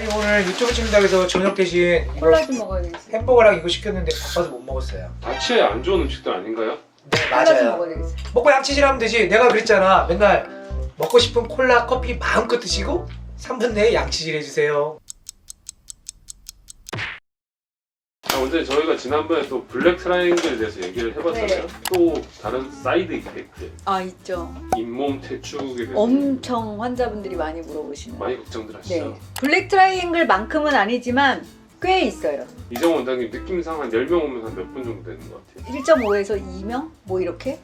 아니 오늘 유튜브 찍는다고 해서 저녁 대신 콜라 좀 먹어야겠어. 햄버거랑 이거 시켰는데 바빠서 못 먹었어요. 다치에 안 좋은 음식들 아닌가요? 네 콜라 좀 맞아요. 먹어야 되겠어. 먹고 양치질 하면 되지. 내가 그랬잖아. 맨날 먹고 싶은 콜라, 커피 마음껏 드시고 3분 내에 양치질 해주세요. 근데 저희가 지난번에 또 블랙 트라이앵글에 대해서 얘기를 해봤잖아요. 네. 또 다른 사이드 이펙트, 아 있죠. 잇몸 퇴축에 대해서 엄청 환자분들이 많이 물어보시는. 많이 걱정들 하시죠? 네. 블랙 트라이앵글만큼은 아니지만 꽤 있어요. 이정 원장님 느낌상 한 10명 오면 한 몇 분 정도 되는 것 같아요? 1.5에서 2명? 뭐 이렇게?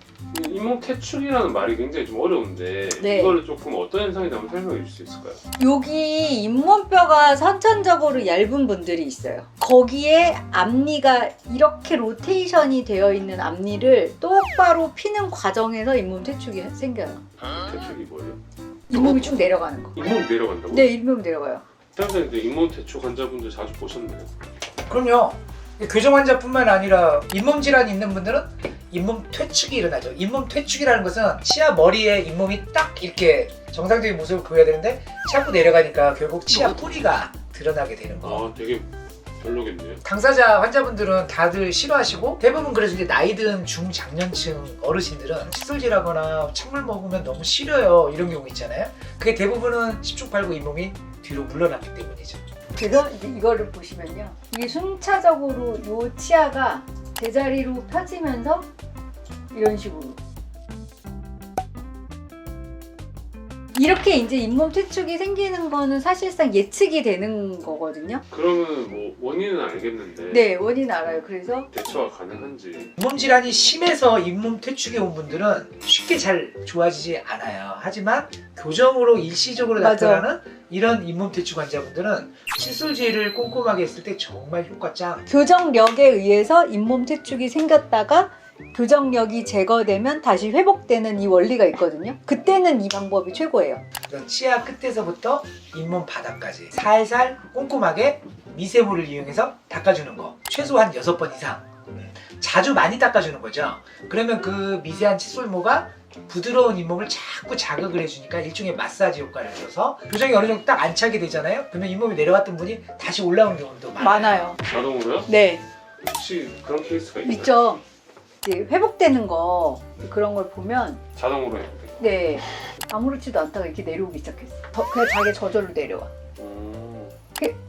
잇몸 퇴축이라는 말이 굉장히 좀 어려운데 네. 이거를 조금 어떤 현상인지 한번 설명해 줄 수 있을까요? 여기 잇몸뼈가 선천적으로 얇은 분들이 있어요. 거기에 앞니가 이렇게 로테이션이 되어 있는 앞니를 똑바로 피는 과정에서 잇몸 퇴축이 생겨요. 퇴축이 뭐예요? 잇몸이 쭉 내려가는 거. 잇몸 내려간다고? 네, 잇몸 내려가요. 선생님 잇몸 퇴축 환자분들 자주 보셨나요? 그럼요. 교정 환자뿐만 아니라 잇몸 질환이 있는 분들은 잇몸 퇴축이 일어나죠. 잇몸 퇴축이라는 것은 치아 머리에 잇몸이 딱 이렇게 정상적인 모습을 보여야 되는데 자꾸 내려가니까 결국 치아 뿌리가 드러나게 되는 거. 아 되게 별로겠네요. 당사자 환자분들은 다들 싫어하시고 대부분 그래서 이제 나이 든 중장년층 어르신들은 칫솔질하거나 찬물 먹으면 너무 시려요 이런 경우 있잖아요. 그게 대부분은 10중 8구 잇몸이 뒤로 물러났기 때문이죠. 그래서 이제 이거를 보시면요. 이게 순차적으로 요 치아가 제자리로 펴지면서 이런 식으로 이렇게 이제 잇몸 퇴축이 생기는 거는 사실상 예측이 되는 거거든요. 그러면 뭐 원인은 알겠는데 네, 원인 알아요. 그래서 대처가 가능한지. 잇몸 질환이 심해서 잇몸 퇴축이 온 분들은 쉽게 잘 좋아지지 않아요. 하지만 교정으로 일시적으로 맞아. 나타나는 이런 잇몸 퇴축 환자분들은 칫솔질을 꼼꼼하게 했을 때 정말 효과 짱. 교정력에 의해서 잇몸 퇴축이 생겼다가 교정력이 제거되면 다시 회복되는 이 원리가 있거든요. 그때는 이 방법이 최고예요. 그래서 치아 끝에서부터 잇몸 바닥까지 살살 꼼꼼하게 미세모를 이용해서 닦아주는 거. 최소한 6번 이상. 자주 많이 닦아주는 거죠. 그러면 그 미세한 칫솔모가 부드러운 잇몸을 자꾸 자극을 해주니까 일종의 마사지 효과를 줘서 교정이 어느 정도 딱 안차게 되잖아요. 그러면 잇몸이 내려갔던 분이 다시 올라오는 경우도 많아요. 자동으로요? 네, 혹시 그런 케이스가 있나요? 있죠. 이제 회복되는 거 그런 걸 보면 자동으로 해야 돼요. 네 아무렇지도 않다가 이렇게 내려오기 시작했어. 그냥 자기 저절로 내려와.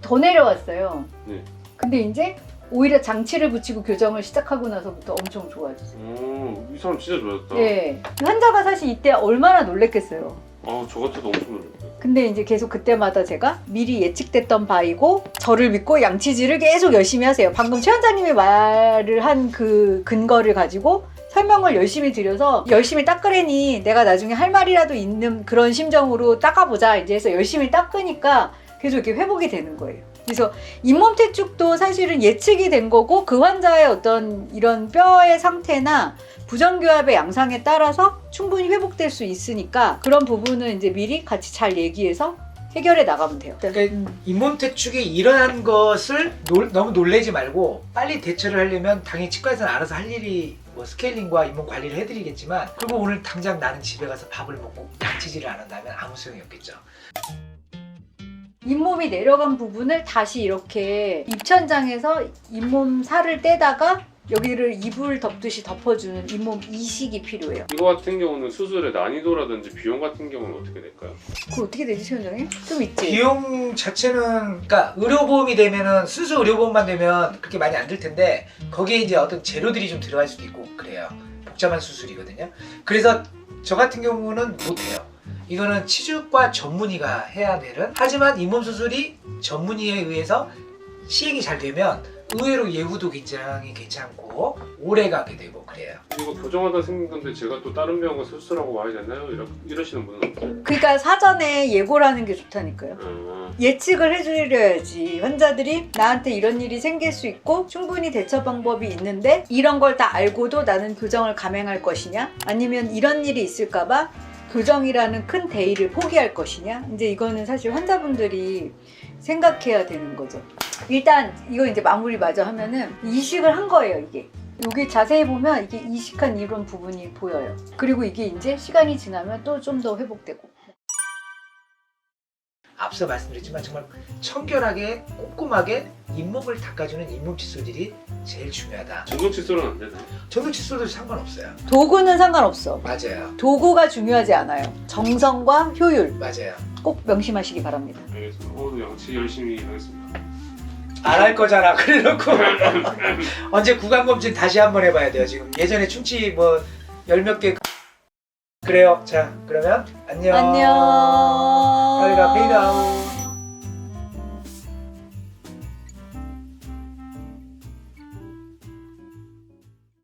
더 내려왔어요. 네. 근데 이제 오히려 장치를 붙이고 교정을 시작하고 나서부터 엄청 좋아졌어요. 이 사람 진짜 좋았다. 네, 환자가 사실 이때 얼마나 놀랬겠어요. 저 같아도 엄청 놀랐어요. 근데 이제 계속 그때마다 제가 미리 예측됐던 바이고 저를 믿고 양치질을 계속 열심히 하세요. 방금 최 원장님이 말을 한 그 근거를 가지고 설명을 열심히 드려서 열심히 닦으려니 내가 나중에 할 말이라도 있는 그런 심정으로 닦아보자 이제 해서 열심히 닦으니까 계속 이렇게 회복이 되는 거예요. 그래서 잇몸 퇴축도 사실은 예측이 된 거고 그 환자의 어떤 이런 뼈의 상태나 부정교합의 양상에 따라서 충분히 회복될 수 있으니까 그런 부분은 이제 미리 같이 잘 얘기해서 해결해 나가면 돼요. 그러니까 잇몸 퇴축이 일어난 것을 너무 놀래지 말고 빨리 대처를 하려면 당연히 치과에서는 알아서 할 일이 뭐 스케일링과 잇몸 관리를 해드리겠지만 그리고 오늘 당장 나는 집에 가서 밥을 먹고 양치질을 안 한다면 아무 소용이 없겠죠. 잇몸이 내려간 부분을 다시 이렇게 입천장에서 잇몸 살을 떼다가 여기를 이불 덮듯이 덮어주는 잇몸 이식이 필요해요. 이거 같은 경우는 수술의 난이도라든지 비용 같은 경우는 어떻게 될까요? 그거 어떻게 되지, 최 원장님? 좀 있지? 비용 자체는 그러니까 의료보험이 되면은 순수 의료보험만 되면 그렇게 많이 안 들 텐데 거기에 이제 어떤 재료들이 좀 들어갈 수도 있고 그래요. 복잡한 수술이거든요. 그래서 저 같은 경우는 못해요. 이거는 치주과 전문의가 해야 되는 하지만 잇몸 수술이 전문의에 의해서 시행이 잘 되면 의외로 예후도 굉장히 괜찮고 오래 가게 되고 그래요. 이거 교정하다 생긴 건데 제가 또 다른 병원 수술하고 와야 되나요? 이러시는 분은 없어요? 그러니까 사전에 예고라는 게 좋다니까요. 예측을 해드려야지 환자들이 나한테 이런 일이 생길 수 있고 충분히 대처 방법이 있는데 이런 걸 다 알고도 나는 교정을 감행할 것이냐 아니면 이런 일이 있을까봐 교정이라는 큰 대의를 포기할 것이냐 이제 이거는 사실 환자분들이 생각해야 되는 거죠. 일단 이거 이제 마무리 마저 하면은 이식을 한 거예요. 이게 여기 자세히 보면 이게 이식한 이런 부분이 보여요. 그리고 이게 이제 시간이 지나면 또 좀 더 회복되고. 앞서 말씀드렸지만 정말 청결하게 꼼꼼하게 잇몸을 닦아주는 잇몸 칫솔들이 제일 중요하다. 전동 칫솔은 안 되나요? 전동 칫솔도 상관없어요. 도구는 상관없어. 맞아요. 도구가 중요하지 않아요. 정성과 효율 맞아요. 꼭 명심하시기 바랍니다. 알겠습니다. 오늘 양치 열심히 하겠습니다. 안 할 거잖아. 그래놓고 언제 구강검진 다시 한번 해봐야 돼요. 지금 예전에 충치 뭐 열 몇 개 그래요. 자 그러면 안녕. 안녕. 빨리 가 페이드 아웃.